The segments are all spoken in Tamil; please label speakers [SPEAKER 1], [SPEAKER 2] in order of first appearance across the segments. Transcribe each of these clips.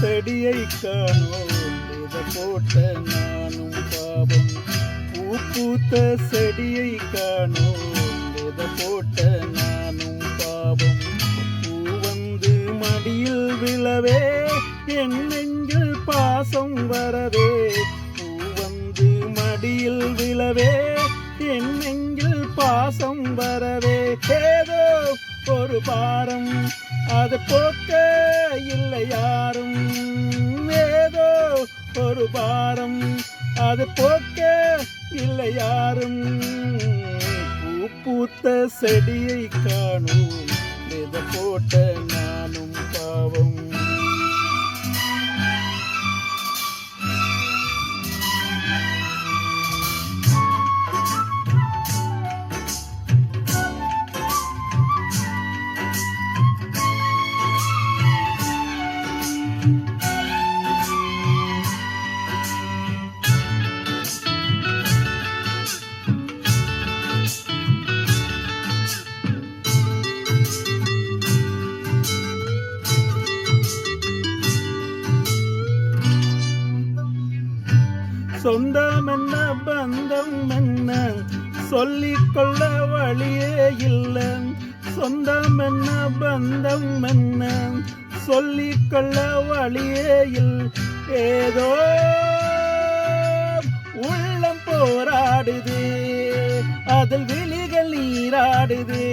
[SPEAKER 1] செடியை காணோம் விதை போட்ட நானும் பாவம். பூ பூத்த செடியை காணோம் விதை போட்ட நானும் பாவம். பூ வந்து மடியில் விழவே என் நெஞ்சில் பாசம் வரவே. பூ வந்து மடியில் விழவே என் நெஞ்சில் பாசம் வரவே. ஏதோ ஒரு பாரம் அது போக்க இல்லை யாரும். ஏதோ ஒரு பாரம் அது போக்க இல்லை யாரும். பூ பூத்த செடியை காணும் விதை போட்ட நானும் பாவம். சொந்தம் என்ன பந்தம் என்ன சொல்லிக்கொள்ள வழியே இல்லை. சொந்தம் என்ன பந்தம் என்ன சொல்லிக்கொள்ள வழியே இல்லை. ஏதோ உள்ளம் போராடுது அதில் விழிகள் நீராடுது.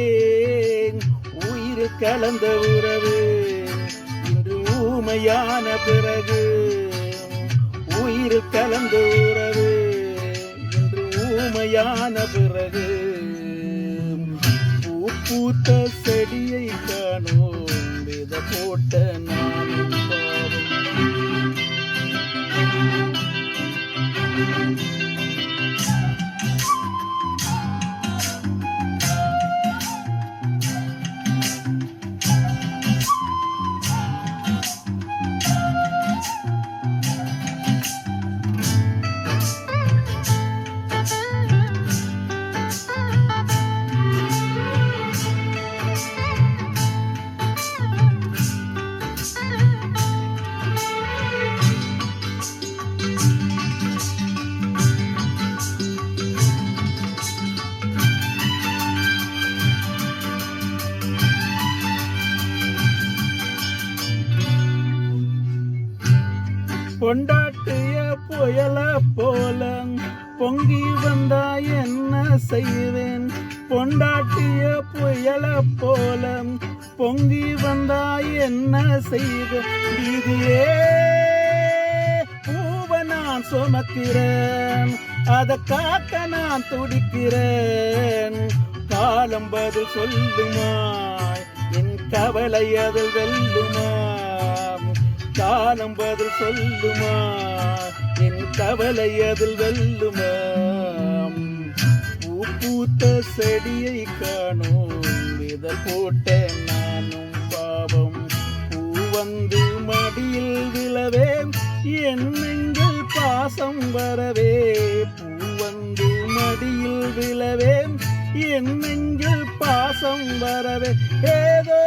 [SPEAKER 1] உயிர் கலந்த உறவு இன்று ஊமையான பிறகு. உயிர் கலந்த உறவு இன்று ஊமையான பிறகு. பூ பூத்த செடியை காணோம் விதை போட்ட நானும் பாவம். கொண்டாட்டிய புயல போல பொங்கி வந்தா என்ன செய்வேன். பொண்டாட்டிய புயல போல பொங்கி வந்தா என்ன செய்வேன். விதியே பூவ நான் சுமக்கிறேன் அதை காக்க நான் துடிக்கிறேன். காலம் பதில் சொல்லுமா என் கவலை அதில் வெல்லுமா. காலம் பதில் சொல்லுமா என் கவலை அதில் வெல்லுமா. பூ பூத்த செடியை காணோம் விதை போட்ட நானும் பாவம். பூ வந்து மடியில் விழவே என் நெஞ்சில் பாசம் வரவே. பூ வந்து மடியில் விழவே என் நெஞ்சில் பாசம் வரவே. ஏதோ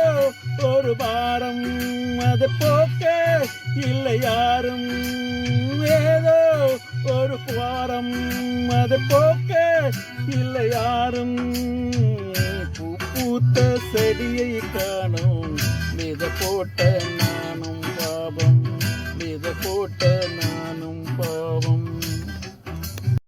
[SPEAKER 1] ஒரு பாரம் அது போக்க இல்லை யாரும். ஏதோ ஒரு பாரம் அது போக்க இல்லை யாரும். பூ பூத்த செடியை காணோம் விதை போட்ட நானும் பாவம். விதை போட்ட